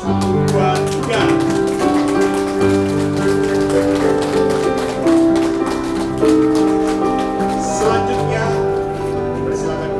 2, 3. Selanjutnya, persilakan.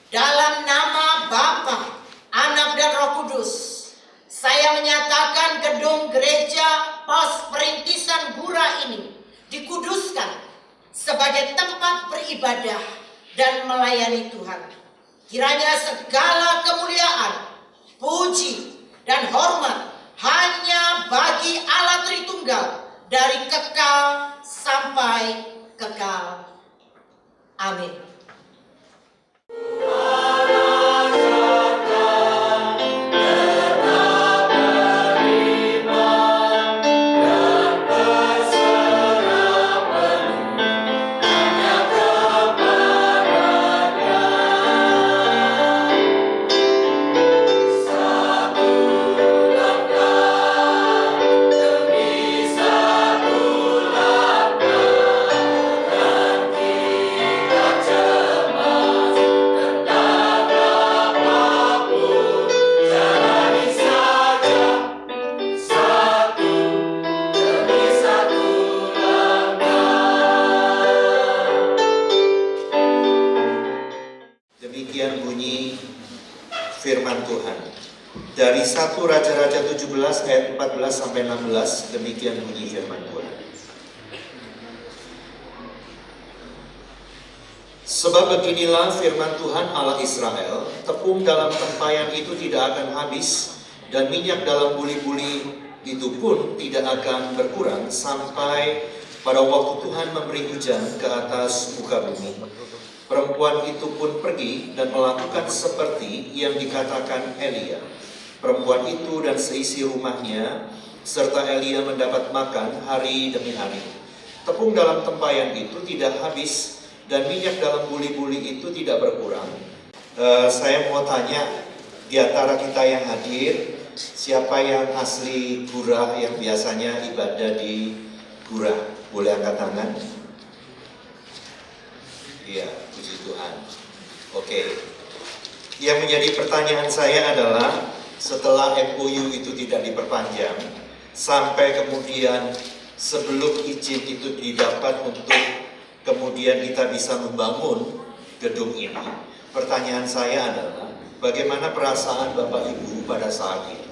Dalam nama Bapa, Anak dan Roh Kudus, saya menyatakan gedung gereja Pos Perintisan Gura ini dikuduskan sebagai tempat beribadah dan melayani Tuhan. Kiranya segala kemuliaan, puji, dan hormat hanya bagi Allah Tritunggal dari kekal sampai kekal. Amin. Demikian bunyi firman Tuhan. Dari 1 Raja-Raja 17 ayat 14 sampai 16, demikian bunyi firman Tuhan. Sebab beginilah firman Tuhan Allah Israel, tepung dalam tempayan itu tidak akan habis, dan minyak dalam buli-buli itu pun tidak akan berkurang sampai pada waktu Tuhan memberi hujan ke atas muka bumi. Perempuan itu pun pergi dan melakukan seperti yang dikatakan Elia. Perempuan itu dan seisi rumahnya serta Elia mendapat makan hari demi hari. Tepung dalam tempayan itu tidak habis dan minyak dalam buli-buli itu tidak berkurang. Saya mau tanya, di antara kita yang hadir, siapa yang asli Gura yang biasanya ibadah di Gura? Boleh angkat tangan? Iya, puji Tuhan. Oke. Yang menjadi pertanyaan saya adalah, setelah MOU itu tidak diperpanjang, sampai kemudian sebelum izin itu didapat untuk kemudian kita bisa membangun gedung ini, pertanyaan saya adalah, bagaimana perasaan Bapak Ibu pada saat itu?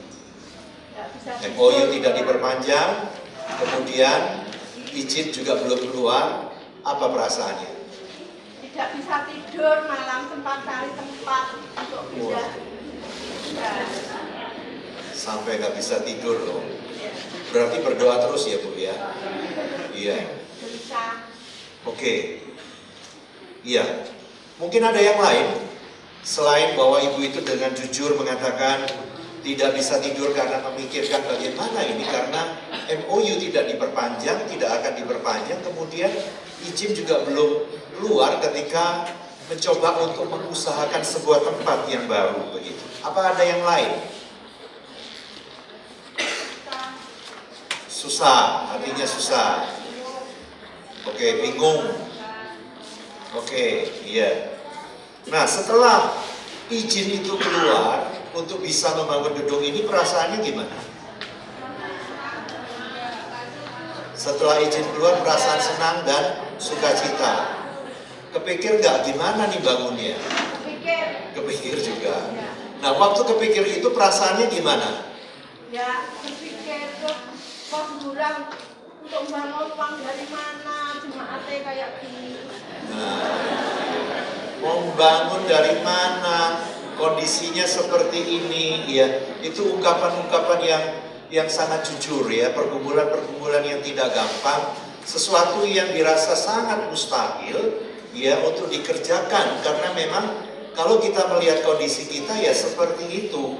MOU tidak diperpanjang, kemudian izin juga belum keluar, apa perasaannya? Tidak bisa tidur malam, sempat cari tempat untuk pindah. sampai nggak bisa tidur loh. Berarti berdoa terus ya Bu ya? Iya. Bisa. Oke. Iya. Mungkin ada yang lain selain bahwa ibu itu dengan jujur mengatakan tidak bisa tidur karena memikirkan bagaimana ini, karena MOU tidak diperpanjang, tidak akan diperpanjang, kemudian izin juga belum keluar ketika mencoba untuk mengusahakan sebuah tempat yang baru begitu. Apa ada yang lain? Susah, artinya susah. Oke, bingung. Oke, iya. Nah, setelah izin itu keluar untuk bisa membangun gedung ini, perasaannya gimana? Setelah izin keluar, perasaan senang dan sukacita. Kepikir nggak gimana nih bangunnya? Kepikir juga. Nah, waktu kepikir itu perasaannya gimana? Ya, berpikir kos kurang untuk bangun uang dari mana, jemaatnya kayak gini. Nah, mau bangun dari mana? Kondisinya seperti ini, ya. Itu ungkapan-ungkapan yang sangat jujur ya, pergumulan-pergumulan yang tidak gampang, sesuatu yang dirasa sangat mustahil ya untuk dikerjakan, karena memang kalau kita melihat kondisi kita ya seperti itu.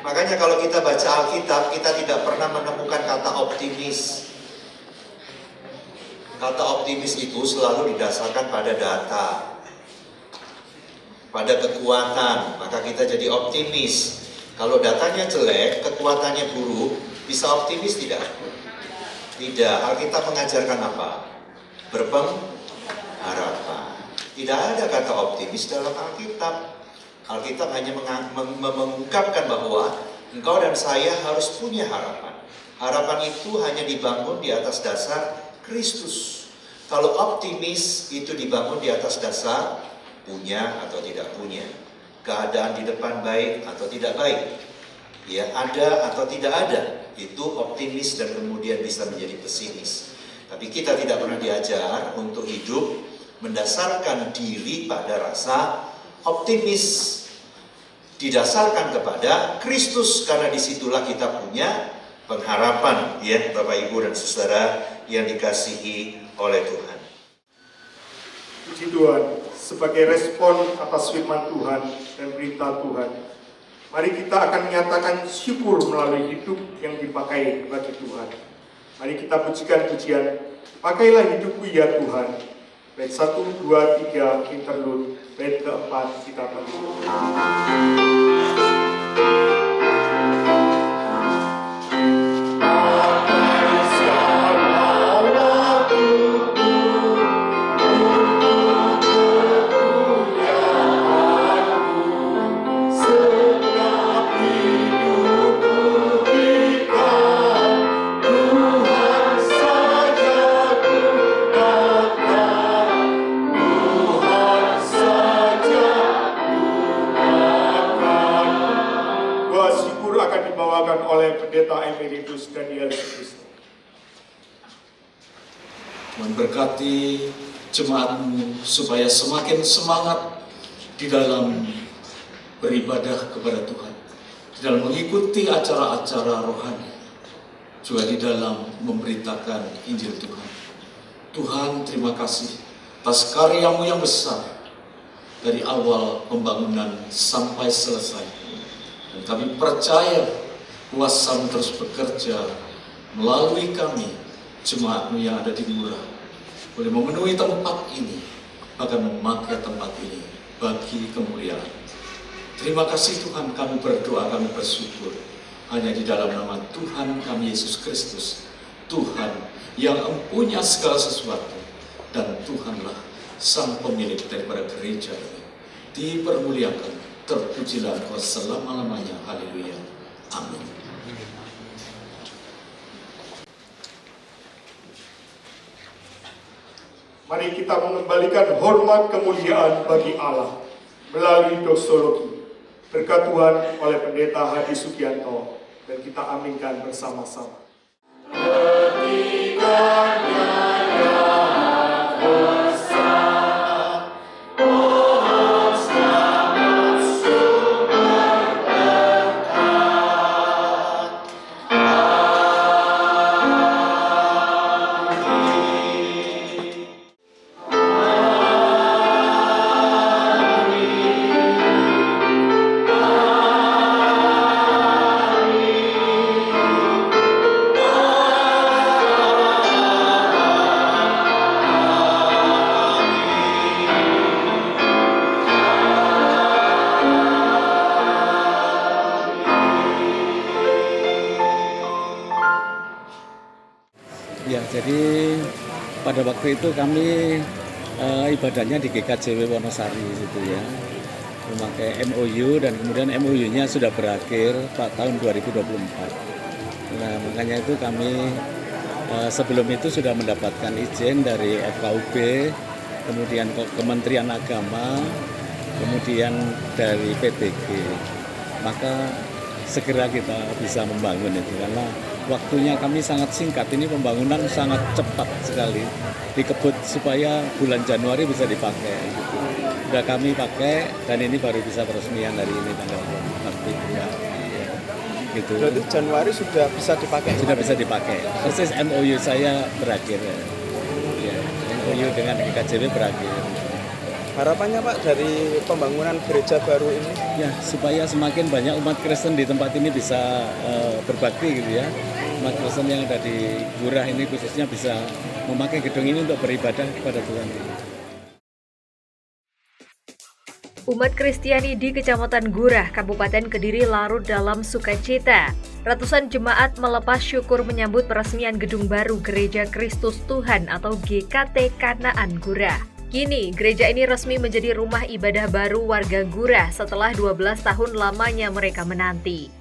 Makanya kalau kita baca Alkitab, kita tidak pernah menemukan kata optimis. Kata optimis itu selalu didasarkan pada data, pada kekuatan, maka kita jadi optimis. Kalau datanya jelek, kekuatannya buruk, bisa optimis tidak? Tidak. Alkitab mengajarkan apa? Berpengharapan. Tidak ada kata optimis dalam Alkitab. Alkitab hanya mengungkapkan bahwa engkau dan saya harus punya harapan. Harapan itu hanya dibangun di atas dasar Kristus. Kalau optimis itu dibangun di atas dasar punya atau tidak punya, keadaan di depan baik atau tidak baik, ya ada atau tidak ada, itu optimis dan kemudian bisa menjadi pesimis. Tapi kita tidak pernah diajar untuk hidup mendasarkan diri pada rasa optimis, didasarkan kepada Kristus, karena disitulah kita punya pengharapan, ya Bapak Ibu dan Saudara yang dikasihi oleh Tuhan. Puji Tuhan, sebagai respon atas firman Tuhan dan perintah Tuhan, mari kita akan menyatakan syukur melalui hidup yang dipakai bagi Tuhan. Mari kita pujikan pujian, pakailah hidupku ya Tuhan. Bait 1, 2, 3, interlude. Bait keempat kita panggil. Oleh Pendeta Emeritus Daniel Sukristo. Tuhan berkati jemaatmu supaya semakin semangat di dalam beribadah kepada Tuhan, di dalam mengikuti acara-acara rohani, juga di dalam memberitakan Injil Tuhan. Tuhan, terima kasih atas karyamu yang besar dari awal pembangunan sampai selesai. Dan kami percaya kuasa-Mu terus bekerja melalui kami, jemaat-Mu yang ada di Murah, boleh memenuhi tempat ini, bahkan memakai tempat ini bagi kemuliaan. Terima kasih Tuhan, kami berdoa, kami bersyukur hanya di dalam nama Tuhan kami Yesus Kristus, Tuhan yang empunya segala sesuatu, dan Tuhanlah Sang Pemilik daripada gereja ini. Dipermuliakan, terpujilah Engkau selama-lamanya. Haleluya. Amin. Mari kita mengembalikan hormat kemuliaan bagi Allah melalui doksologi. Berkat Tuhan oleh Pendeta Hadi Sugianto, dan kita aminkan bersama-sama. Ya, jadi pada waktu itu kami ibadahnya di GKJW Wonosari gitu ya, memakai MOU dan kemudian MOU-nya sudah berakhir tahun 2024. Nah, makanya itu kami sebelum itu sudah mendapatkan izin dari FKUB, kemudian Kementerian Agama, kemudian dari PBG. Maka segera kita bisa membangun itu karena waktunya kami sangat singkat, ini pembangunan sangat cepat sekali, dikebut supaya bulan Januari bisa dipakai. Gitu. Sudah kami pakai dan ini baru bisa peresmian hari ini tanggal 24 ya. Gitu. Berarti Januari sudah bisa dipakai? Sudah bisa dipakai. Persis MOU saya berakhir. Ya, MOU dengan GKJW berakhir. Harapannya Pak dari pembangunan gereja baru ini? Ya, supaya semakin banyak umat Kristen di tempat ini bisa berbakti gitu ya. Umat Kristen yang ada di Gurah ini khususnya bisa memakai gedung ini untuk beribadah kepada Tuhan. Umat Kristiani di Kecamatan Gurah, Kabupaten Kediri larut dalam sukacita. Ratusan jemaat melepas syukur menyambut peresmian gedung baru Gereja Kristus Tuhan atau GKT Kanaan Gurah. Kini, gereja ini resmi menjadi rumah ibadah baru warga Gurah setelah 12 tahun lamanya mereka menanti.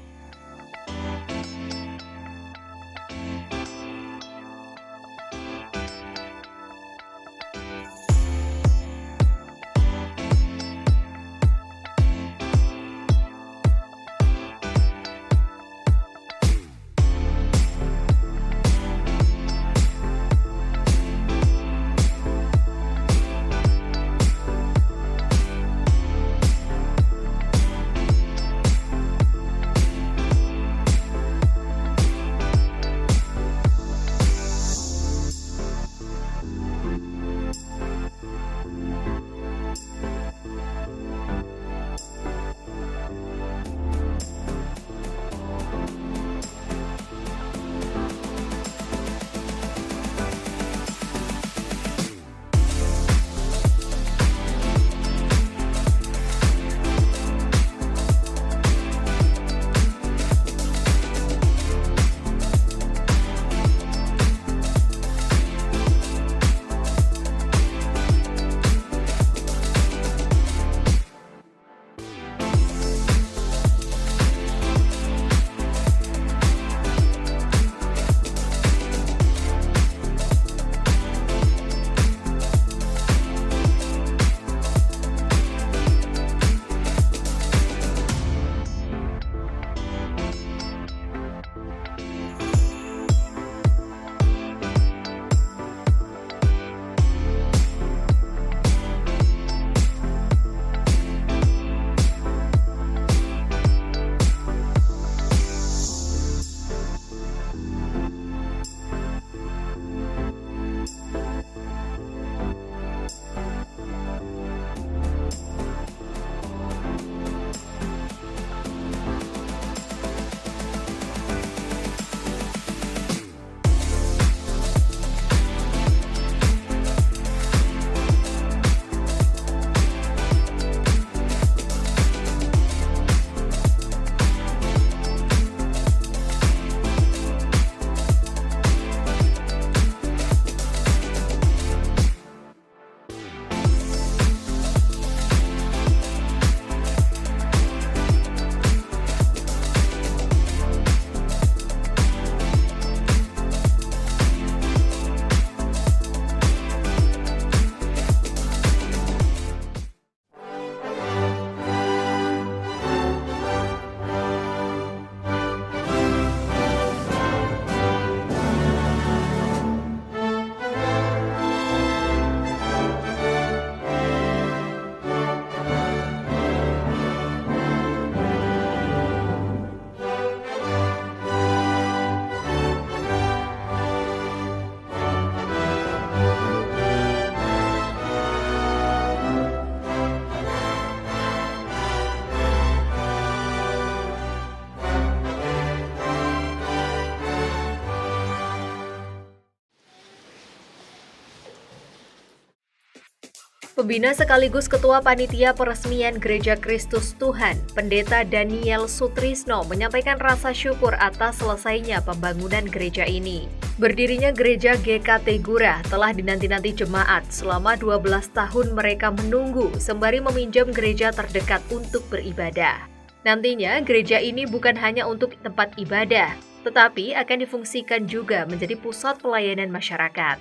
Pembina sekaligus Ketua Panitia Peresmian Gereja Kristus Tuhan, Pendeta Daniel Sutrisno menyampaikan rasa syukur atas selesainya pembangunan gereja ini. Berdirinya gereja GKT Gurah telah dinanti-nanti jemaat selama 12 tahun mereka menunggu sembari meminjam gereja terdekat untuk beribadah. Nantinya gereja ini bukan hanya untuk tempat ibadah, tetapi akan difungsikan juga menjadi pusat pelayanan masyarakat.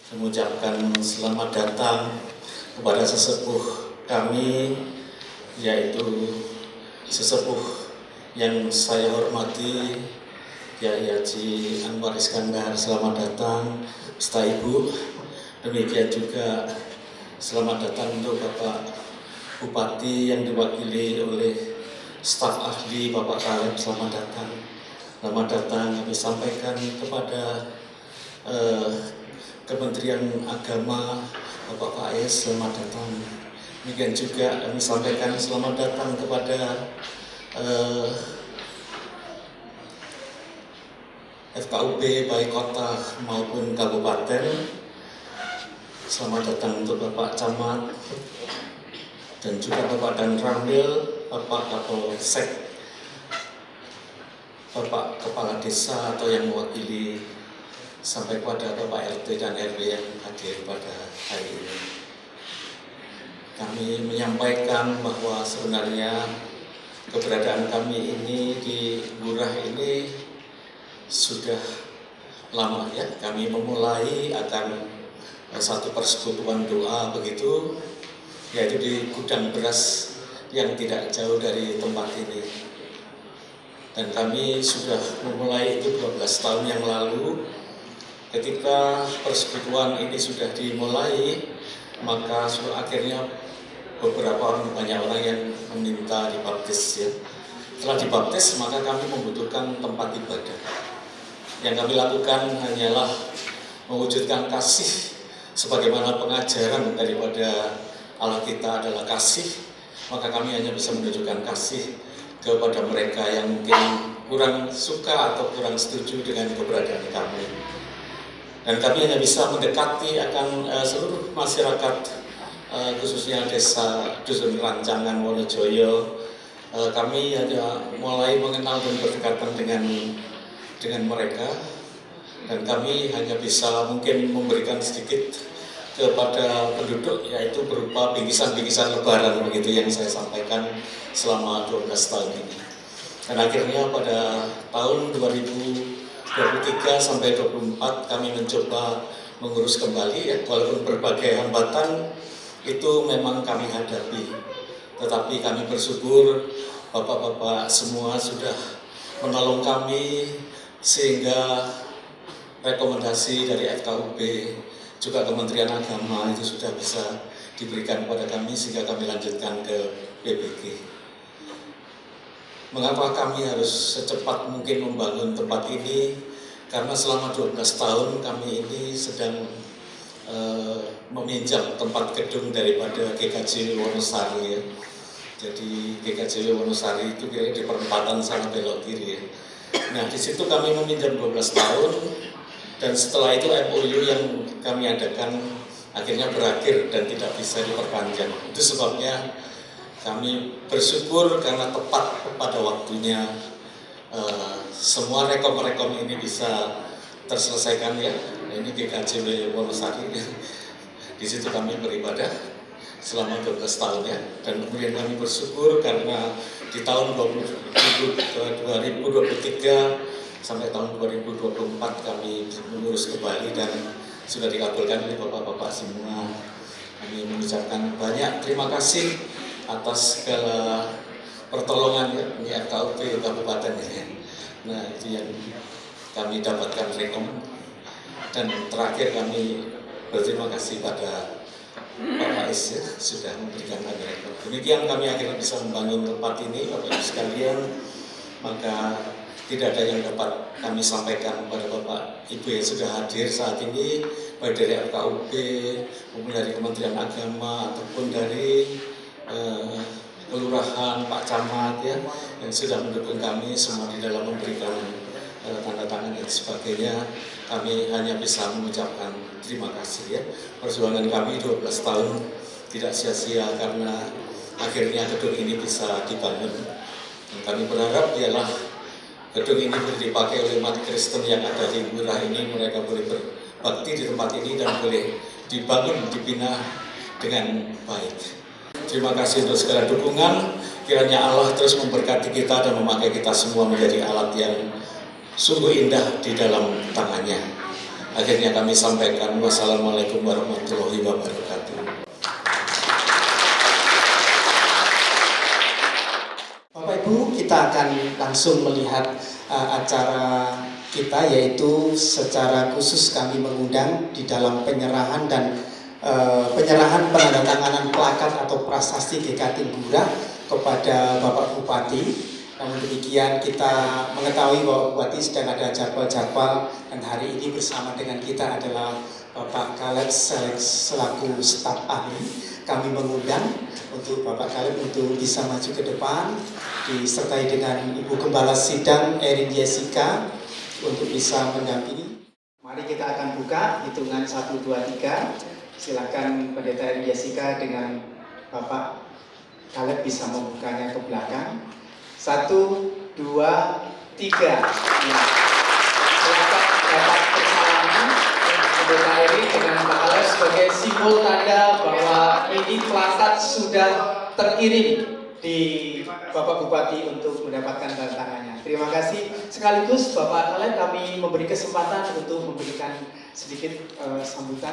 Mengucapkan selamat datang kepada sesepuh kami, yaitu sesepuh yang saya hormati, Kiai Haji Anwar Iskandar. Selamat datang beserta Ibu. Demikian juga selamat datang untuk Bapak Bupati yang diwakili oleh staf ahli Bapak Kaleb. Selamat datang. Selamat datang kami sampaikan kepada Kementerian Agama, Bapak Faiz, selamat datang. Demikian juga kami sampaikan selamat datang kepada FKUP baik kota maupun kabupaten. Selamat datang untuk Bapak Camat dan juga Bapak Dan Ramil, Bapak Kapolsek, Bapak Kepala Desa atau yang mewakili, sampai pada Bapak RT dan RW yang hadir pada hari ini. Kami menyampaikan bahwa sebenarnya keberadaan kami ini di Gurah ini sudah lama ya. Kami memulai akan satu persekutuan doa begitu, yaitu di gudang beras yang tidak jauh dari tempat ini. Dan kami sudah memulai itu 12 tahun yang lalu. Ketika persekutuan ini sudah dimulai, maka akhirnya banyak orang yang meminta dibaptis ya. Setelah dibaptis, maka kami membutuhkan tempat ibadah. Yang kami lakukan hanyalah mewujudkan kasih, sebagaimana pengajaran daripada Allah kita adalah kasih, maka kami hanya bisa menunjukkan kasih kepada mereka yang mungkin kurang suka atau kurang setuju dengan keberadaan kami. Dan kami hanya bisa mendekati akan seluruh masyarakat, khususnya desa Dusun Rancangan Wonojoyo. Kami hanya mulai mengenal dan berdekatan dengan mereka, dan kami hanya bisa mungkin memberikan sedikit kepada penduduk, yaitu berupa bingkisan-bingkisan lebaran begitu yang saya sampaikan selama 12 tahun ini. Dan akhirnya pada tahun 2023 sampai 24 kami mencoba mengurus kembali ya, walaupun berbagai hambatan itu memang kami hadapi, tetapi kami bersyukur Bapak-bapak semua sudah menolong kami sehingga rekomendasi dari FKUP juga Kementerian Agama itu sudah bisa diberikan kepada kami sehingga kami lanjutkan ke PBG. Mengapa kami harus secepat mungkin membangun tempat ini? Karena selama 12 tahun kami ini sedang meminjam tempat gedung daripada GKJ Wonosari ya. Jadi GKJ Wonosari itu kira di perempatan sana belok kiri ya. Nah di situ kami meminjam 12 tahun dan setelah itu MOU yang kami adakan akhirnya berakhir dan tidak bisa diperpanjang. Itu sebabnya kami bersyukur karena tepat pada waktunya semua rekom-rekom ini bisa terselesaikan ya. Ini GKJ Wonosari. Di situ kami beribadah selama 12 tahun ya. Dan kemudian kami bersyukur karena di tahun 2023 sampai tahun 2024 kami mengurus kembali dan sudah dikabulkan oleh Bapak-bapak semua. Kami mengucapkan banyak terima kasih atas segala pertolongan ya, di FKUP Kabupaten ini. Nah itu yang kami dapatkan rekom. Dan terakhir kami berterima kasih pada Pak Faiz ya, sudah memberikan kami rekom. Demikian kami akhirnya bisa membangun tempat ini, Bapak Ibu sekalian. Maka tidak ada yang dapat kami sampaikan kepada Bapak Ibu yang sudah hadir saat ini, baik dari FKUP, maupun dari Kementerian Agama, ataupun dari Kelurahan, Pak Camat ya, yang sudah mendukung kami semua di dalam memberikan tanda tangan dan sebagainya, kami hanya bisa mengucapkan terima kasih ya. Perjuangan kami 12 tahun tidak sia-sia karena akhirnya gedung ini bisa dibangun. Dan kami berharap ialah gedung ini boleh dipakai oleh umat Kristen yang ada di Gurah ini, mereka boleh berbakti di tempat ini dan boleh dibangun, dibina dengan baik. Terima kasih untuk segala dukungan. Kiranya Allah terus memberkati kita dan memakai kita semua menjadi alat yang sungguh indah di dalam tangannya. Akhirnya kami sampaikan wassalamualaikum warahmatullahi wabarakatuh. Bapak Ibu, kita akan langsung melihat acara kita, yaitu secara khusus kami mengundang di dalam penyerahan dan penyerahan penandatanganan plakat atau prasasti GKT Gurah kepada Bapak Bupati. Namun demikian kita mengetahui bahwa Bupati sedang ada jadwal-jadwal dan hari ini bersama dengan kita adalah Bapak Caleb selaku staf ahli. Kami mengundang untuk Bapak Caleb untuk bisa maju ke depan disertai dengan Ibu Gembala Sidang Erin Jessica untuk bisa mendampingi. Mari kita akan buka hitungan 1, 2, 3. Silakan Pendeta Erin Jessica dengan Bapak Caleb bisa membukanya ke belakang. 1, 2, 3. Ya. Silakan dapat bersalaman Pendeta Erin dengan Pak Caleb sebagai simbol tanda bahwa ini plakat sudah terkirim di Bapak Bupati untuk mendapatkan tanda tangannya. Terima kasih. Sekaligus Bapak Caleb kami memberi kesempatan untuk memberikan sedikit sambutan.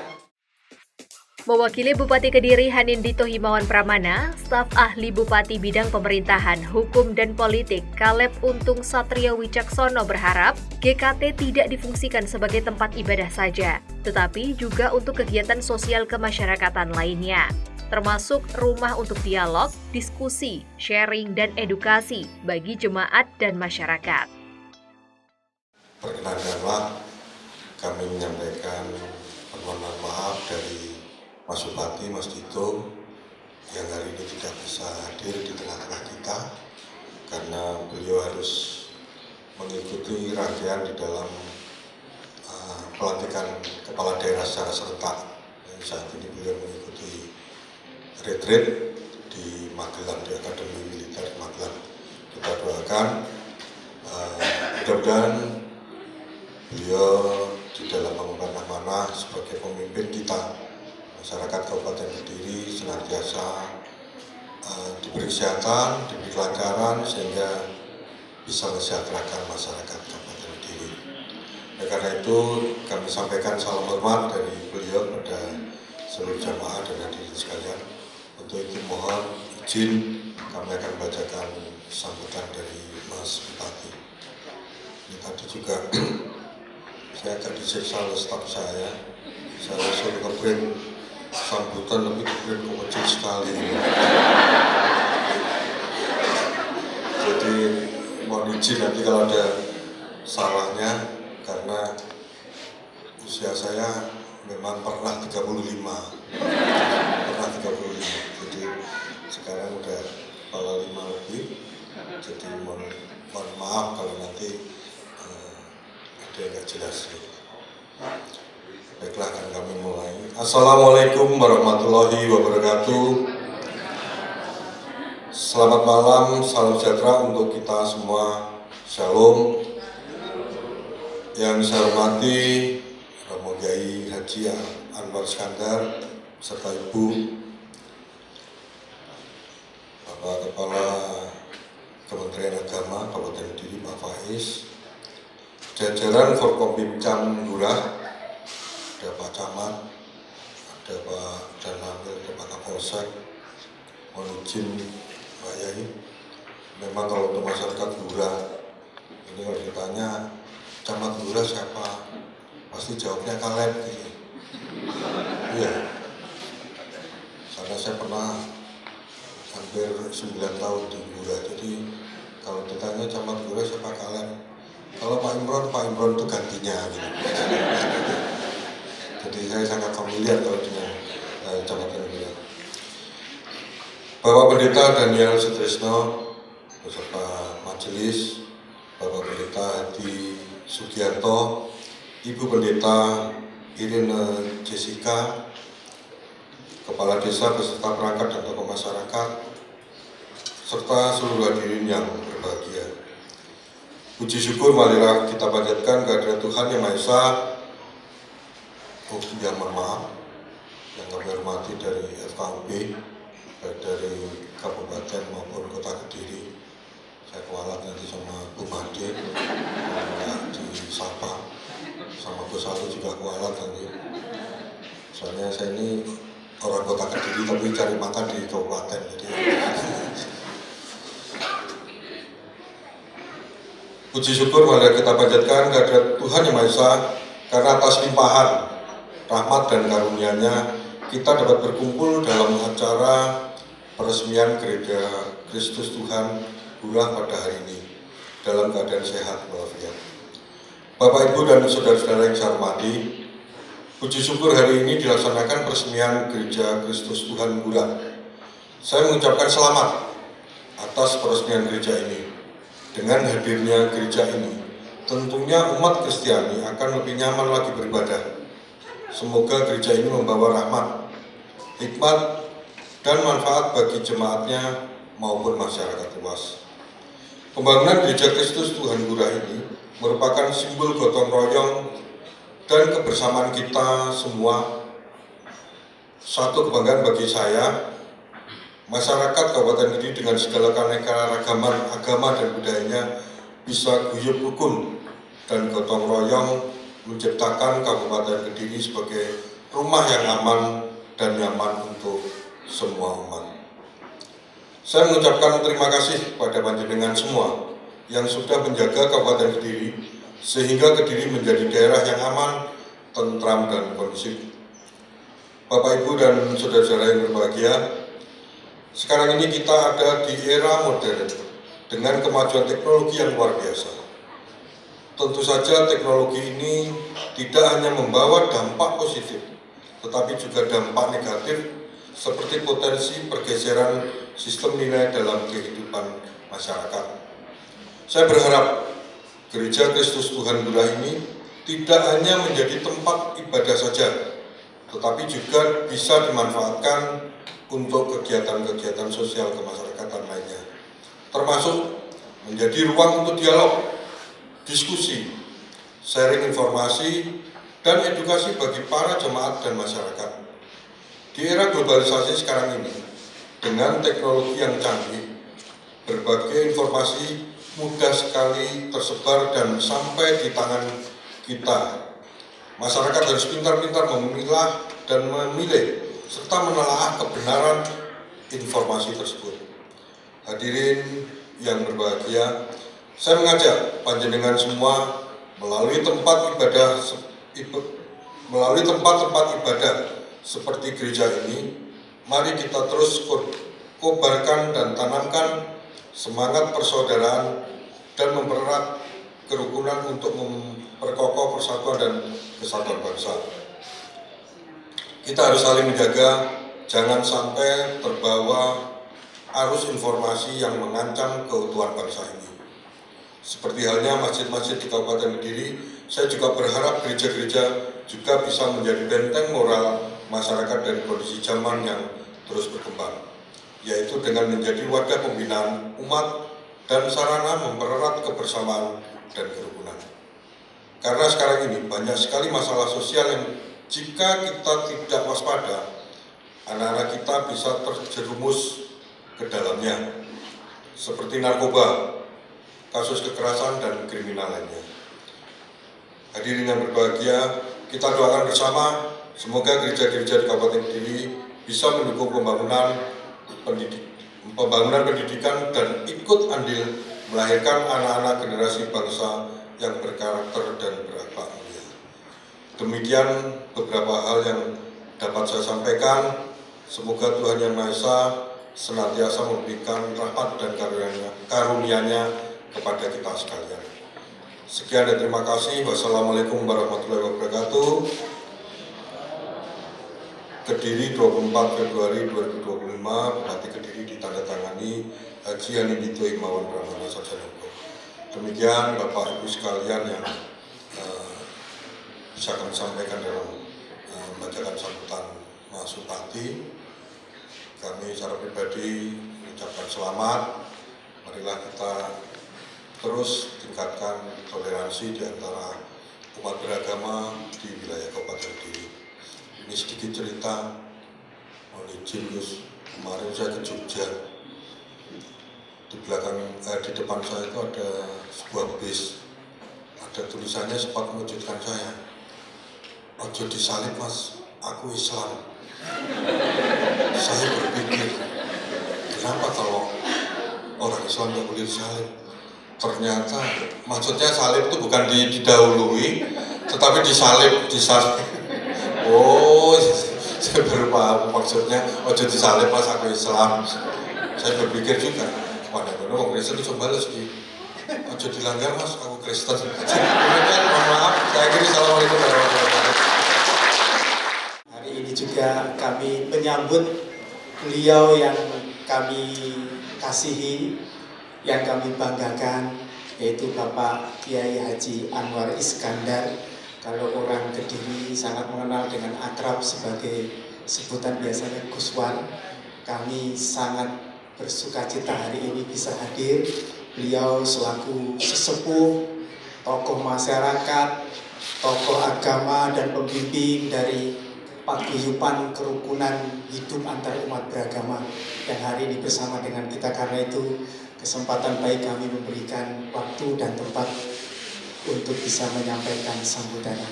Mewakili Bupati Kediri Hanindito Himawan Pramana, staf ahli Bupati Bidang Pemerintahan, Hukum dan Politik Caleb Untung Satrio Wicaksono berharap GKT tidak difungsikan sebagai tempat ibadah saja, tetapi juga untuk kegiatan sosial kemasyarakatan lainnya, termasuk rumah untuk dialog, diskusi, sharing, dan edukasi bagi jemaat dan masyarakat. Perkenankanlah kami menyampaikan permohonan maaf dari Mas Bupati, Mas Dito, yang hari ini tidak bisa hadir di tengah-tengah kita karena beliau harus mengikuti rangkaian di dalam pelantikan kepala daerah secara serentak. Saat ini beliau mengikuti retreat di Magelang, di Akademi Militer Magelang. Kita doakan mudah-mudahan beliau di dalam mengemban amanah sebagai pemimpin kita, masyarakat Kabupaten Kediri senantiasa diberi kesehatan, diberi kelancaran sehingga bisa mensejahterakan masyarakat Kabupaten Kediri. Oleh karena itu kami sampaikan salam hormat dari beliau pada seluruh jamaah dan hadirin sekalian. Untuk itu mohon izin kami akan bacakan sambutan dari Mas Bupati. Ini tadi juga saya agak disiksa oleh staf saya suruh nge-print sambutan lebih keren kecil sekali. Jadi mohon izin nanti kalau ada salahnya karena usia saya memang pernah 35. Jadi sekarang udah kepala 5 lebih. Jadi mohon maaf kalau nanti ada yang nggak jelas. Baiklah, akan kami mulai. Assalamualaikum warahmatullahi wabarakatuh. Selamat malam, salam sejahtera untuk kita semua. Shalom. Yang saya hormati Romo Kiai Haji Anwar Iskandar serta Ibu Bapak Kepala Kementerian Agama Kabupaten Kediri Pak Faiz, jajaran Forkompimcam Gurah, ada Pak Camat, ada Pak Danamil, ada Pak Kapolsek. Mohon izin Pak Yai, memang kalau untuk masyarakat Gurah ini kalau ditanya Camat Gurah siapa, pasti jawabnya Caleb gitu. Iya, karena saya pernah hampir 9 tahun di Gurah, jadi kalau ditanya Camat Gurah siapa, Caleb. Kalau Pak Imron itu gantinya gitu. Jadi saya sangat familiar kalau dengan Kecamatan Gurah. Bapak Pendeta Daniel Sutrisno beserta majelis, Bapak Pendeta Hadi Sugiarto, Ibu Pendeta Irene Jessica, Kepala Desa beserta perangkat dan tokoh masyarakat, serta seluruh hadirin yang berbahagia. Puji syukur marilah kita panjatkan kehadirat Tuhan Yang Maha Esa. Yang mohon maaf yang kami hormati dari FKUB, baik dari Kabupaten maupun Kota Kediri. Saya kualat nanti sama Bu Made, di Sapa, sama Bu Satu juga kualat nanti. Soalnya saya ini orang Kota Kediri tapi cari makan di kabupaten, jadi puji syukur mari kita panjatkan kehadirat Tuhan Yang Maha Esa, karena atas limpahan rahmat dan karunia-Nya kita dapat berkumpul dalam acara peresmian Gereja Kristus Tuhan Gurah pada hari ini dalam keadaan sehat walafiat. Bapak, Ibu, dan saudara-saudara yang saya hormati, puji syukur hari ini dilaksanakan peresmian Gereja Kristus Tuhan Gurah. Saya mengucapkan selamat atas peresmian gereja ini. Dengan hadirnya gereja ini, tentunya umat Kristiani akan lebih nyaman lagi beribadah. Semoga gereja ini membawa rahmat, hikmat, dan manfaat bagi jemaatnya maupun masyarakat luas. Pembangunan Gereja Kristus Tuhan Gurah ini merupakan simbol gotong royong dan kebersamaan kita semua. Satu kebanggaan bagi saya, masyarakat Kabupaten Kediri dengan segala keanekaragaman agama dan budayanya bisa guyup rukun dan gotong royong menciptakan Kabupaten Kediri sebagai rumah yang aman dan nyaman untuk semua umat. Saya mengucapkan terima kasih kepada panjenengan semua yang sudah menjaga Kabupaten Kediri sehingga Kediri menjadi daerah yang aman, tentram, dan kondusif. Bapak, Ibu, dan saudara-saudara yang berbahagia, sekarang ini kita ada di era modern dengan kemajuan teknologi yang luar biasa. Tentu saja teknologi ini tidak hanya membawa dampak positif, tetapi juga dampak negatif seperti potensi pergeseran sistem nilai dalam kehidupan masyarakat. Saya berharap Gereja Kristus Tuhan Gurah ini tidak hanya menjadi tempat ibadah saja, tetapi juga bisa dimanfaatkan untuk kegiatan-kegiatan sosial kemasyarakatan lainnya, termasuk menjadi ruang untuk dialog, diskusi, sharing informasi, dan edukasi bagi para jemaat dan masyarakat. Di era globalisasi sekarang ini, dengan teknologi yang canggih, berbagai informasi mudah sekali tersebar dan sampai di tangan kita. Masyarakat harus pintar-pintar memilah dan memilih serta menelaah kebenaran informasi tersebut. Hadirin yang berbahagia, saya mengajak panjenengan semua melalui tempat-tempat ibadah seperti gereja ini, mari kita terus kobarkan dan tanamkan semangat persaudaraan dan mempererat kerukunan untuk memperkokoh persatuan dan kesatuan bangsa. Kita harus saling menjaga, jangan sampai terbawa arus informasi yang mengancam keutuhan bangsa ini. Seperti halnya masjid-masjid di Kabupaten Kediri, saya juga berharap gereja-gereja juga bisa menjadi benteng moral masyarakat dari kondisi zaman yang terus berkembang, yaitu dengan menjadi wadah pembinaan umat dan sarana mempererat kebersamaan dan kerukunan. Karena sekarang ini banyak sekali masalah sosial yang jika kita tidak waspada, anak-anak kita bisa terjerumus ke dalamnya, seperti narkoba, kasus kekerasan, dan kriminal lainnya. Hadirin yang berbahagia, kita doakan bersama semoga gereja-gereja di Kabupaten Kediri bisa mendukung pembangunan pendidikan dan ikut andil melahirkan anak-anak generasi bangsa yang berkarakter dan berakhlak mulia. Demikian beberapa hal yang dapat saya sampaikan. Semoga Tuhan Yang Maha Esa senantiasa memberikan rahmat dan karunia-Nya kepada kita sekalian. Sekian dan terima kasih. Wassalamualaikum warahmatullahi wabarakatuh. Kediri 24 Februari 2025, Bupati Kediri ditandatangani Haji Anindito Imawan Pramana Sarjana Hukum. Demikian Bapak Ibu sekalian yang bisa kami sampaikan dalam membacakan sambutan Mas Bupati. Kami secara pribadi mengucapkan selamat. Marilah kita terus tingkatkan toleransi di antara umat beragama di wilayah Kabupaten Kediri. Ini sedikit cerita, mohon izin Gus, kemarin saya ke Jogja. Di depan saya itu ada sebuah bis, ada tulisannya sempat mengejutkan saya. Ojo disalib Mas, aku Islam. Saya berpikir, kenapa kalau orang Islam nggak boleh disalib? Ternyata maksudnya salib itu bukan didahului, tetapi disalib. Oh, saya baru paham maksudnya ojo disalib Mas, aku Islam. Saya berpikir juga, wah bener orang Kristen itu balas di ojo dilanggar Mas, aku Kristen. Mohon maaf, saya akhiri. Assalamualaikum warahmatullahi wabarakatuh. Hari ini juga kami menyambut beliau yang kami kasihi, yang kami banggakan, yaitu Bapak Kiai Haji Anwar Iskandar. Kalau orang Kediri sangat mengenal dengan akrab sebagai sebutan biasanya Gus Wan. Kami sangat bersukacita hari ini bisa hadir. Beliau selaku sesepuh, tokoh masyarakat, tokoh agama dan pembimbing dari paguyuban kerukunan hidup antar umat beragama yang hari ini bersama dengan kita. Karena itu kesempatan baik kami memberikan waktu dan tempat untuk bisa menyampaikan sambutannya.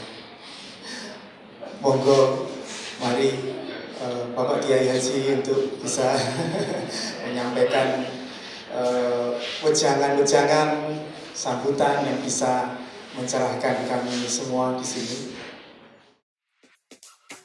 Monggo, mari Bapak Kiai Haji untuk bisa menyampaikan wejangan-wejangan sambutan yang bisa mencerahkan kami semua di sini.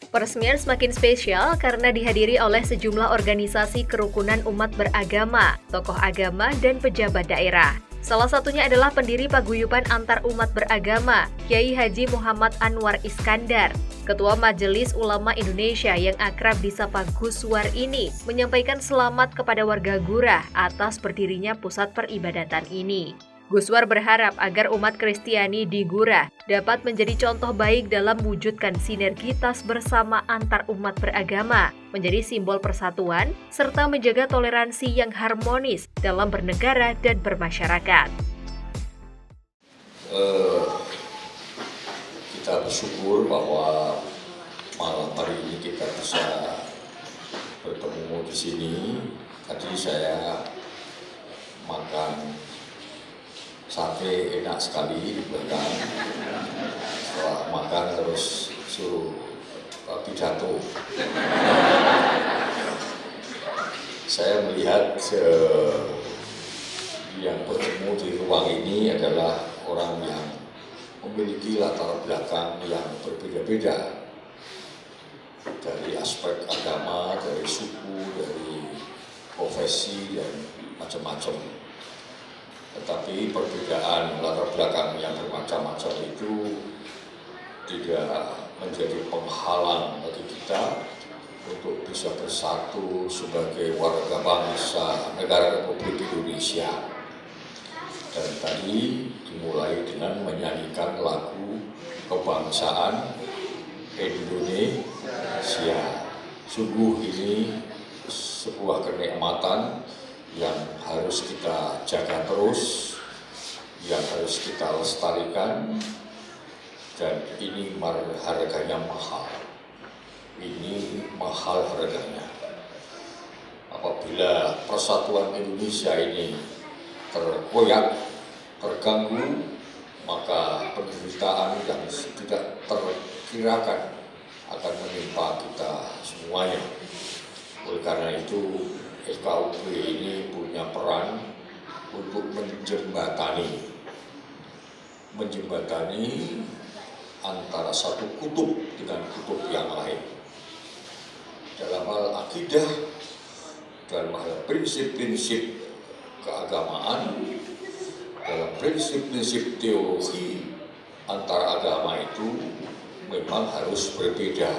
Peresmian semakin spesial karena dihadiri oleh sejumlah organisasi kerukunan umat beragama, tokoh agama, dan pejabat daerah. Salah satunya adalah pendiri paguyuban antar umat beragama, Kiai Haji Muhammad Anwar Iskandar. Ketua Majelis Ulama Indonesia yang akrab disapa Gus War ini menyampaikan selamat kepada warga Gurah atas berdirinya pusat peribadatan ini. Gus War berharap agar umat Kristiani di Gurah dapat menjadi contoh baik dalam mewujudkan sinergitas bersama antar umat beragama, menjadi simbol persatuan, serta menjaga toleransi yang harmonis dalam bernegara dan bermasyarakat. Kita bersyukur bahwa malam hari ini kita bisa bertemu di sini. Tadi saya makan sate enak sekali di belakang. Setelah makan terus suruh pidato. Saya melihat yang bertemu di ruang ini adalah orang yang memiliki latar belakang yang berbeda-beda, dari aspek agama, dari suku, dari profesi, dan macam-macam. Tetapi perbedaan latar belakang yang bermacam-macam itu tidak menjadi penghalang bagi kita untuk bisa bersatu sebagai warga bangsa negara Republik Indonesia. Dan tadi dimulai dengan menyanyikan lagu kebangsaan Indonesia. Sungguh ini sebuah kenikmatan yang harus kita jaga terus, yang harus kita lestarikan, dan ini harganya mahal. Ini mahal harganya. Apabila persatuan Indonesia ini terkoyak, terganggu, maka penderitaan yang tidak terkirakan akan menimpa kita semuanya. Oleh karena itu, FKUP ini punya peran untuk menjembatani antara satu kutub dengan kutub yang lain. Dalam hal akidah, dalam hal prinsip-prinsip keagamaan, dalam prinsip-prinsip teologi antara agama itu memang harus berbeda.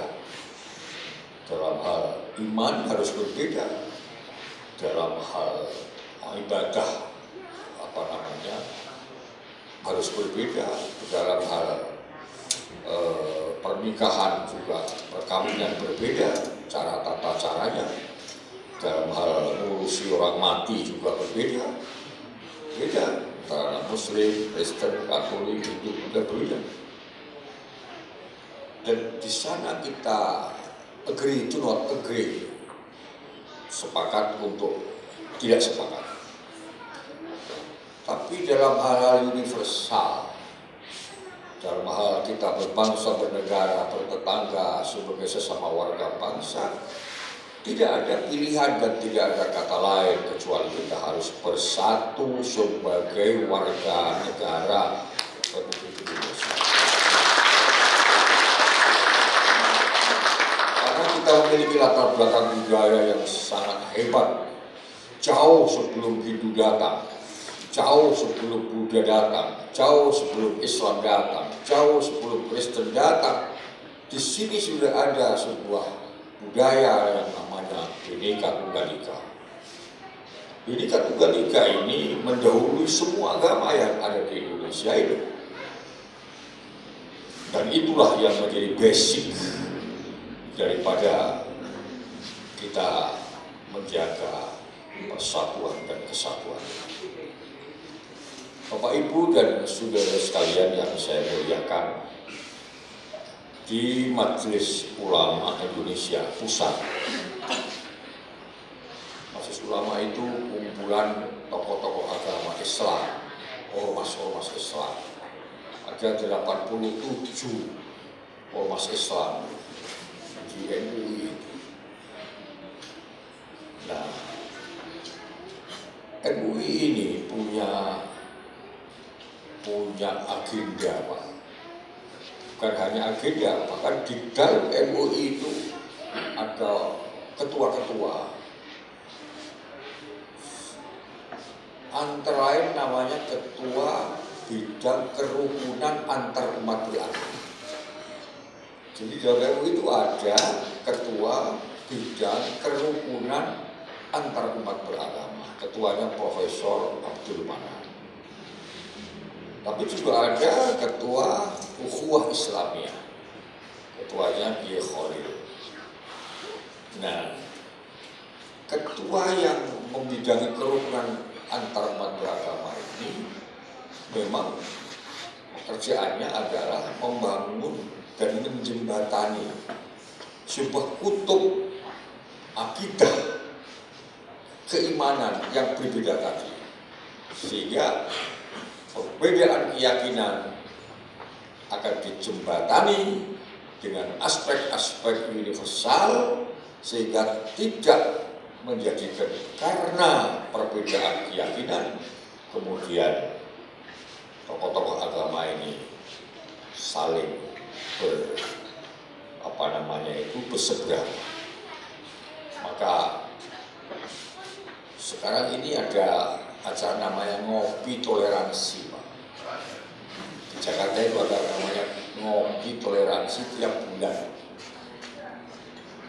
Dalam hal iman harus berbeda, dalam hal ibadah harus berbeda, dalam hal pernikahan juga perkawinan berbeda, cara tata caranya dalam hal ngurusi orang mati juga berbeda, antara Muslim, Kristen, Katolik, Hindu juga berbeda. Dan di sana kita agree to not agree, sepakat untuk tidak sepakat. Tapi dalam hal-hal universal, dalam hal kita berbangsa, bernegara, bertetangga, sebagai sesama warga bangsa, tidak ada pilihan dan tidak ada kata lain kecuali kita harus bersatu sebagai warga negara Republik Indonesia. Karena kita memiliki latar belakang budaya yang sangat hebat, jauh sebelum Hindu datang, jauh sebelum Buddha datang, jauh sebelum Islam datang, jauh sebelum Kristen datang. Di sini sudah ada sebuah budaya yang namanya Bhinneka Tunggal Ika. Bhinneka Tunggal Ika ini mendahului semua agama yang ada di Indonesia itu. Dan itulah yang menjadi basic daripada kita menjaga persatuan dan kesatuan. Bapak, Ibu, dan saudara sekalian yang saya muliakan, di Majelis Ulama Indonesia Pusat. Majelis Ulama itu kumpulan tokoh-tokoh agama Islam, ormas-ormas Islam. Ada 87 ormas Islam di MUI. Nah, MUI ini punya agenda, Pak. Bukan hanya agenda, bahkan di dalam MUI itu ada ketua-ketua. Antara lain namanya Ketua Bidang Kerukunan Antar Umat Beragama. Jadi dalam MUI itu ada Ketua Bidang Kerukunan Antar Umat Beragama. Ketuanya Profesor Abdul Manan. Tapi juga ada Ketua Ukhuwah Islamiyah, ketuanya Kiai Khalil. Nah, ketua yang membidangi kerukunan antar umat beragama ini memang pekerjaannya adalah membangun dan menjembatani sebuah kutub akidah keimanan yang berbeda tadi, sehingga perbedaan keyakinan akan dijembatani dengan aspek-aspek universal sehingga tidak menjadikan karena perbedaan keyakinan kemudian tokoh-tokoh agama ini saling berseberangan. Maka sekarang ini ada acara namanya Ngopi Toleransi, Pak. Di Jakarta itu ada namanya Ngopi Toleransi tiap bulan.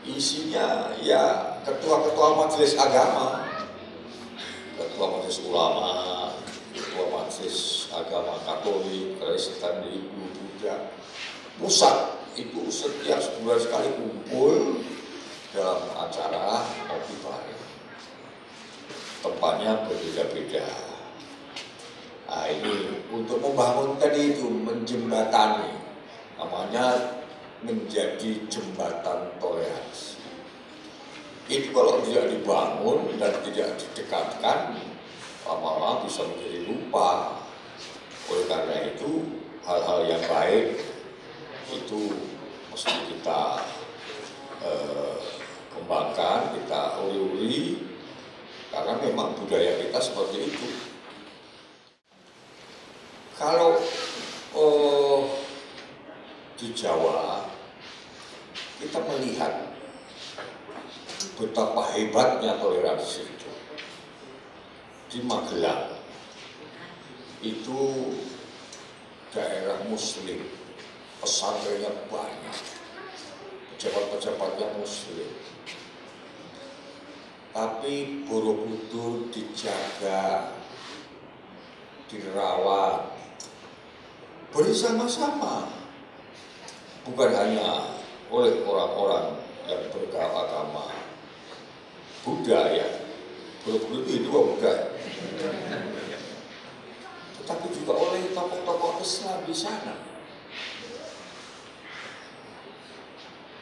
Isinya ya ketua-ketua majelis agama, ketua majelis ulama, ketua majelis agama Katolik, Kristen, Hindu, Buddha. Pusat itu setiap sebulan sekali kumpul dalam acara ngopi bareng. Tempatnya berbeda-beda. Nah, ini untuk membangun tadi itu, menjembatani, namanya menjadi jembatan toleransi. Itu kalau tidak dibangun dan tidak didekatkan, lama-lama bisa menjadi lupa. Oleh karena itu, hal-hal yang baik itu mesti kita kembangkan, kita uli-uli, karena memang budaya kita seperti itu. Kalau di Jawa kita melihat betapa hebatnya toleransi itu. Di Magelang itu daerah Muslim, pesantrennya banyak, pejabat-pejabatnya Muslim. Tapi Borobudur dijaga, dirawat bersama-sama bukan hanya oleh orang-orang yang beragama Buddha ya, betul-betul itu Buddha, tetapi juga oleh tokoh-tokoh Islam di sana.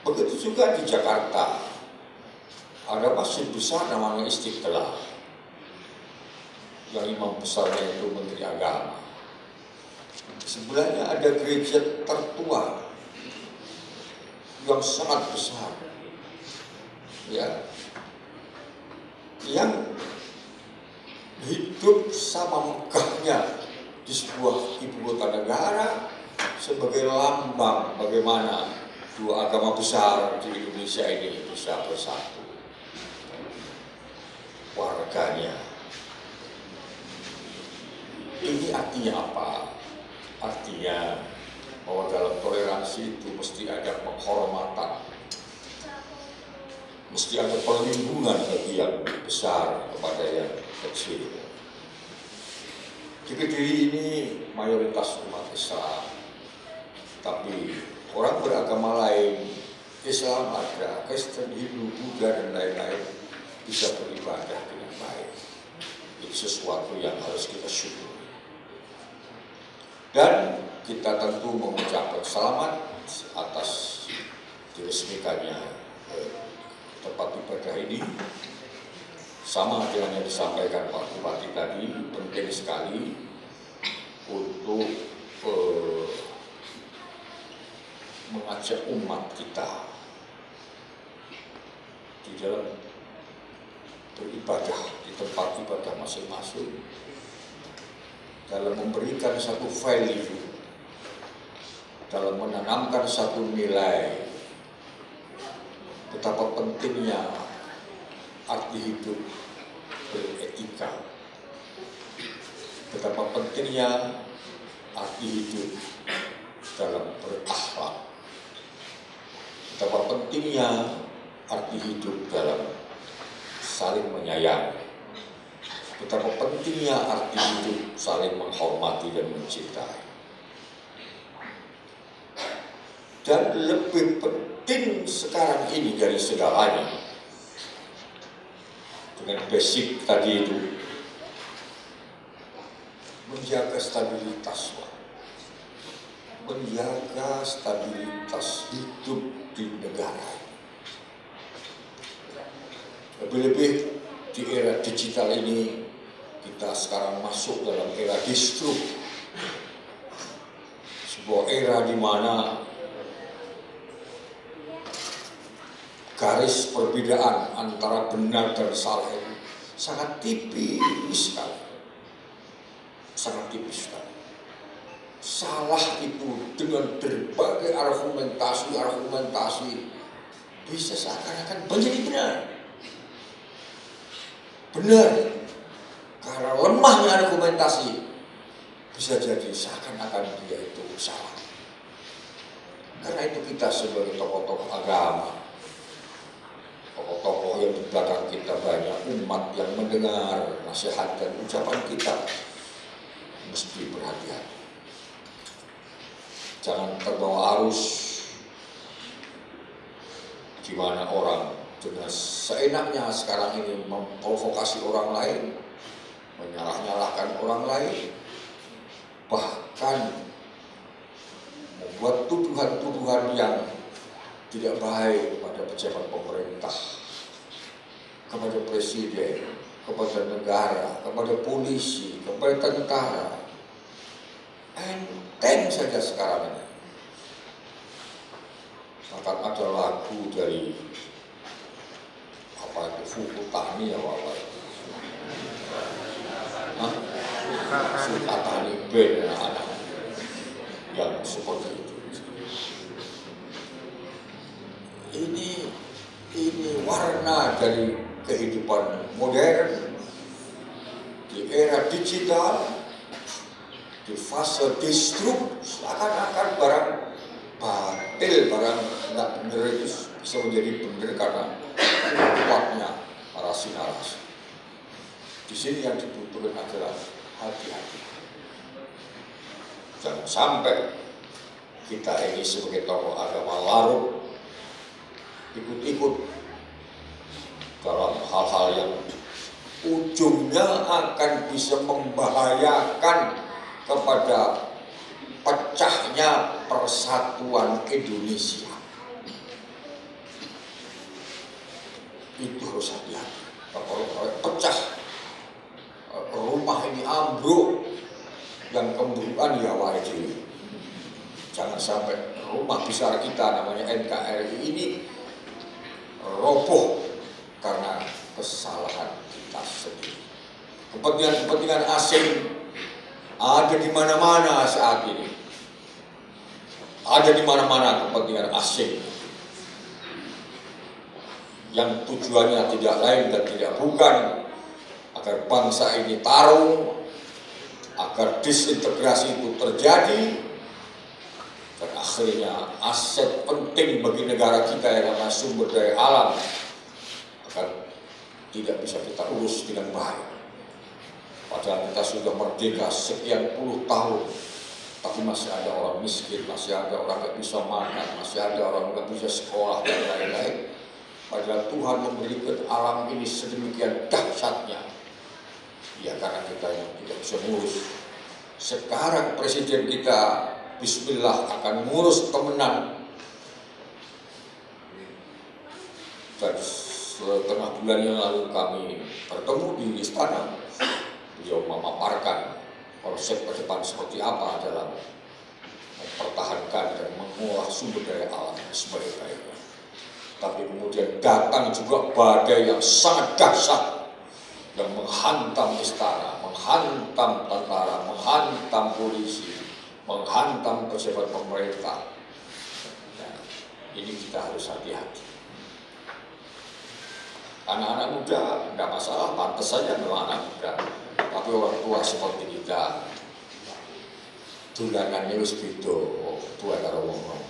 Begitu juga di Jakarta, ada masjid besar namanya Istiqlal, yang imam besarnya itu Menteri Agama. Sebelahnya ada gereja tertua yang sangat besar, ya, yang hidup sama megahnya di sebuah ibu kota negara sebagai lambang bagaimana dua agama besar di Indonesia ini bisa bersatu. Warganya. Ini artinya apa? Artinya bahwa dalam toleransi itu mesti ada penghormatan, mesti ada perlindungan bagi yang besar kepada yang kecil. Di Kediri ini mayoritas umat Islam, tapi orang beragama lain, Islam ada, Kristen, Hindu, Buddha dan lain-lain bisa beribadah dengan baik. Itu sesuatu yang harus kita syukuri. Dan kita tentu mengucapkan selamat atas diresmikannya tempat ibadah ini. Sama dengan yang disampaikan Pak Bupati tadi, penting sekali untuk mengajak umat kita di dalam beribadah di tempat ibadah masing-masing, dalam memberikan satu value, dalam menanamkan satu nilai, betapa pentingnya arti hidup beretika, betapa pentingnya arti hidup dalam berakhlak, betapa pentingnya arti hidup dalam saling menyayangi, betapa pentingnya arti hidup saling menghormati dan mencintai. Dan lebih penting sekarang ini dari segalanya, dengan basic tadi itu, menjaga stabilitas, menjaga stabilitas hidup di negara. Lebih-lebih di era digital ini, kita sekarang masuk dalam era distru, sebuah era di mana garis perbedaan antara benar dan salah itu sangat tipis sekali, sangat tipis sekali. Salah itu dengan berbagai argumentasi bisa seakan-akan menjadi benar. Benar, karena lemahnya argumentasi bisa jadi seakan-akan dia itu salah. Karena itu kita sebagai tokoh-tokoh agama, tokoh-tokoh yang di belakang kita banyak umat yang mendengar nasihat dan ucapan kita, mesti berhati-hati. Jangan terbawa arus di mana orang dengan seenaknya sekarang ini memprovokasi orang lain, menyalah-nyalahkan orang lain, bahkan membuat tuduhan-tuduhan yang tidak baik kepada pejabat pemerintah, kepada presiden, kepada negara, kepada polisi, kepada tentara. Enteng saja sekarang ini. Bahkan ada lagu dari Fukutani ya apa itu? Fukutani band anak-anak yang seperti itu. Ini warna dari kehidupan modern di era digital, di fase disrupt, seakan-akan barang batil, barang tidak benar itu bisa menjadi benar karena kuatnya narasi-narasi. Di sini yang dibutuhkan adalah hati-hati. Jangan sampai kita ini sebagai tokoh agama larut ikut-ikut dalam hal-hal yang ujungnya akan bisa membahayakan kepada pecahnya persatuan Indonesia. Itu harus hati-hati. Kalau pecah, rumah ini ambruk, yang kemburuan ya wajib. Jangan sampai rumah besar kita namanya NKRI ini roboh karena kesalahan kita sendiri. Kepentingan asing ada di mana-mana saat ini. Ada di mana-mana kepentingan asing yang tujuannya tidak lain dan tidak bukan agar bangsa ini tarung, agar disintegrasi itu terjadi, dan akhirnya aset penting bagi negara kita yang namanya sumber daya alam akan tidak bisa kita urus dengan baik. Padahal kita sudah merdeka sekian puluh tahun, tapi masih ada orang miskin, masih ada orang yang bisa makan, masih ada orang yang bisa sekolah dan lain-lain. Padahal Tuhan memberikan alam ini sedemikian dahsyatnya, ya karena kita yang tidak bisa ngurus. Sekarang presiden kita Bismillah akan ngurus temenan, dan setengah bulan yang lalu kami bertemu di istana. Beliau memaparkan konsep ke depan seperti apa dalam mempertahankan dan mengolah sumber daya alam sebaik-baiknya. Tapi kemudian datang juga badai yang sangat dahsyat yang menghantam istana, menghantam tentara, menghantam polisi, menghantam pejabat pemerintah. Nah, ini kita harus hati-hati. Anak-anak muda tidak masalah, pantas saja memang anak muda. Tapi orang tua seperti kita, tulangannya wis beda, tua karo wong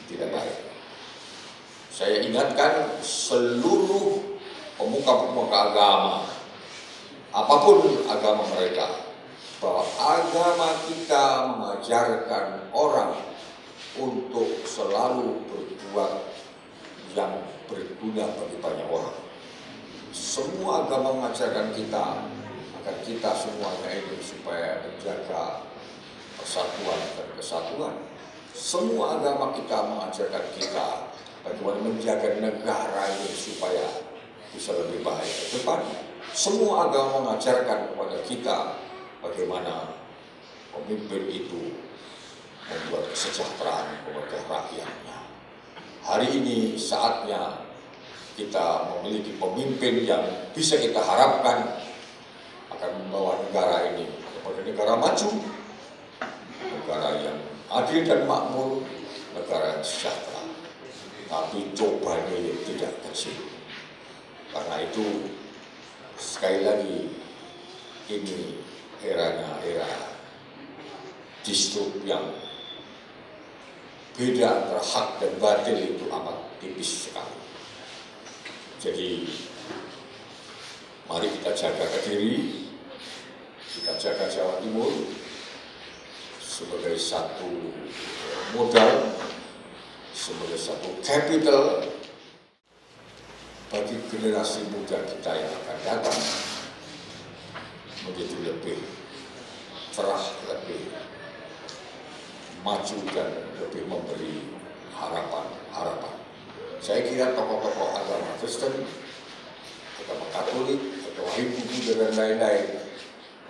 tidak baik. Saya ingatkan seluruh pemuka-pemuka agama, apapun agama mereka, bahwa agama kita mengajarkan orang untuk selalu berbuat yang berguna bagi banyak orang. Semua agama mengajarkan kita agar kita semuanya ini supaya menjaga persatuan dan kesatuan. Semua agama kita mengajarkan kita bagaimana menjaga negara ini supaya bisa lebih baik ke depan. Semua agama mengajarkan kepada kita bagaimana pemimpin itu membuat kesejahteraan kepada rakyatnya. Hari ini saatnya kita memiliki pemimpin yang bisa kita harapkan akan membawa negara ini kepada negara maju, negara yang adil dan makmur, negara yang sejahtera. Tapi cobanya tidak kecil. Karena itu sekali lagi ini eranya era distrik yang beda antara hak dan batil itu amat tipis sekali. Jadi mari kita jaga diri, kita jaga Jawa Timur sebagai satu modal, sebagai satu capital bagi generasi muda kita yang akan datang menjadi lebih cerah, lebih maju dan lebih memberi harapan. Saya kira tokoh-tokoh agama Kristen, agama Katolik, agama Hindu, Buddha dan lain-lain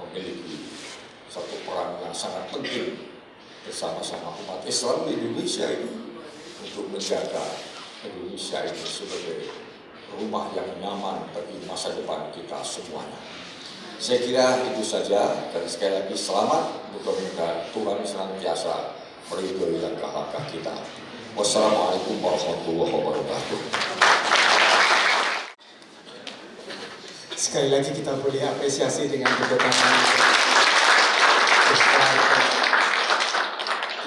memiliki satu peran yang sangat penting bersama-sama umat Islam di Indonesia ini untuk menjaga Indonesia ini sebagai rumah yang nyaman bagi masa depan kita semuanya. Saya kira itu saja, dan sekali lagi selamat, mudah-mudahan Tuhan senantiasa meridhoi langkah-langkah kita. Wassalamualaikum warahmatullahi wabarakatuh. Sekali lagi kita boleh apresiasi dengan kedatangan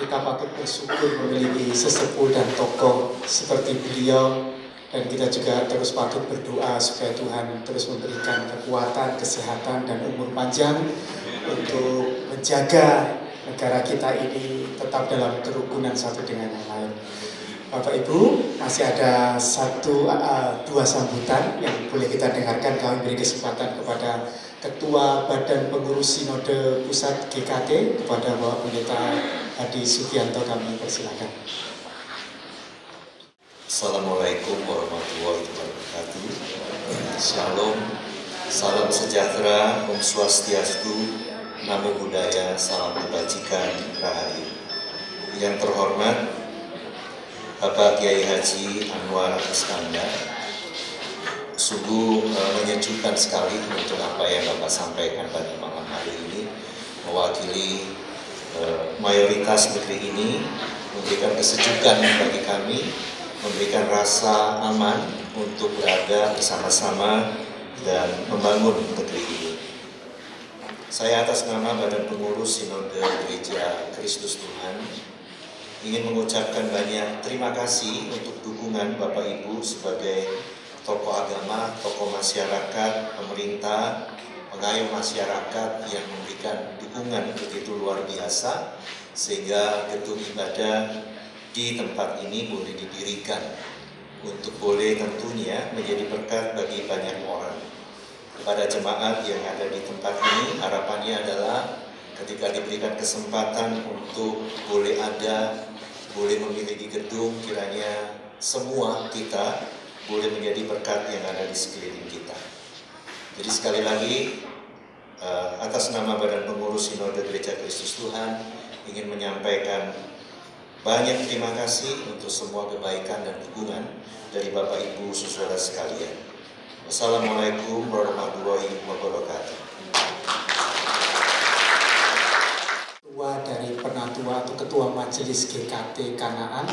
kita patut bersyukur memiliki sesepuh dan tokoh seperti beliau, dan kita juga terus patut berdoa supaya Tuhan terus memberikan kekuatan, kesehatan dan umur panjang untuk menjaga negara kita ini tetap dalam kerukunan satu dengan yang lain. Bapak Ibu, masih ada dua sambutan yang boleh kita dengarkan. Kami beri kesempatan kepada Ketua Badan Pengurus Sinode Pusat GKT, kepada Bapak Pendeta Hadi Sugianto, kami persilakan. Assalamualaikum warahmatullahi wabarakatuh. Shalom, salam sejahtera, Om Swastiastu, Namo Buddhaya, salam kebajikan, Rahayu. Yang terhormat Bapak Kiai Haji Anwar Iskandar, sungguh menyejukkan sekali untuk apa yang Bapak sampaikan pada malam hari ini, mewakili mayoritas negeri ini, memberikan kesejukan bagi kami, memberikan rasa aman untuk berada bersama-sama dan membangun negeri ini. Saya atas nama Badan Pengurus Sinode Gereja Kristus Tuhan ingin mengucapkan banyak terima kasih untuk dukungan Bapak Ibu sebagai tokoh agama, tokoh masyarakat, pemerintah, pengayom masyarakat yang memberikan dukungan begitu luar biasa sehingga gedung ibadah di tempat ini boleh didirikan untuk boleh tentunya menjadi berkat bagi banyak orang. Kepada jemaat yang ada di tempat ini, harapannya adalah ketika diberikan kesempatan untuk boleh ada, boleh memiliki gedung, kiranya semua kita boleh menjadi berkat yang ada di sekeliling kita. Jadi sekali lagi, atas nama Badan Pengurus Sinode Gereja Kristus Tuhan, ingin menyampaikan banyak terima kasih untuk semua kebaikan dan dukungan dari Bapak Ibu saudara sekalian. Wassalamualaikum warahmatullahi wabarakatuh. Dari Penatua atau Ketua Majelis GKT Kanaan,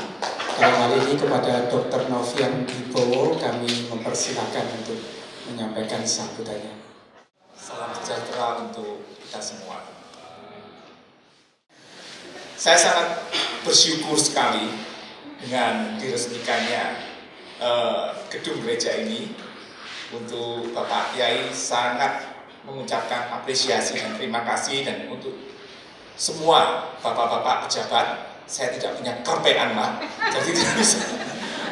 dalam hal ini kepada Dr. Novian Wibowo, kami mempersilakan untuk menyampaikan sambutannya. Salam sejahtera untuk kita semua. Saya sangat bersyukur sekali dengan diresmikannya gedung gereja ini. Untuk Bapak Kiai sangat mengucapkan apresiasi dan terima kasih, dan untuk semua bapak-bapak pejabat, saya tidak punya kerpean Pak, jadi tidak bisa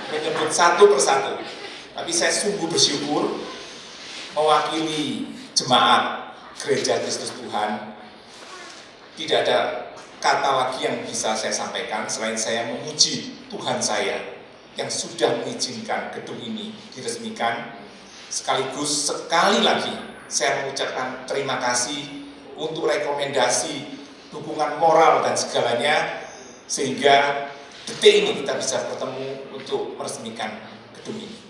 menyebut satu persatu. Tapi saya sungguh bersyukur mewakili jemaat Gereja Kristus Tuhan. Tidak ada kata lagi yang bisa saya sampaikan selain saya memuji Tuhan saya yang sudah mengizinkan gedung ini diresmikan. Sekaligus sekali lagi saya mengucapkan terima kasih untuk rekomendasi, dukungan moral dan segalanya, sehingga detik ini kita bisa bertemu untuk meresmikan gedung ini.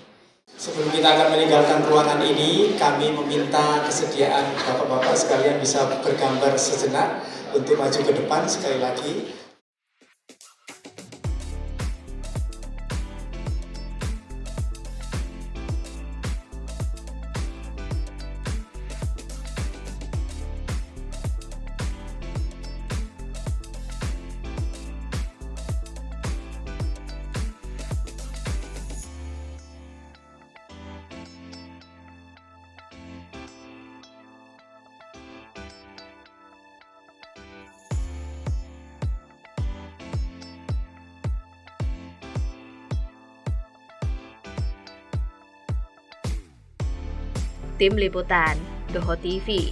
Sebelum kita akan meninggalkan ruangan ini, kami meminta kesediaan bapak-bapak sekalian bisa bergambar sejenak untuk maju ke depan sekali lagi. Tim Liputan, Doho TV.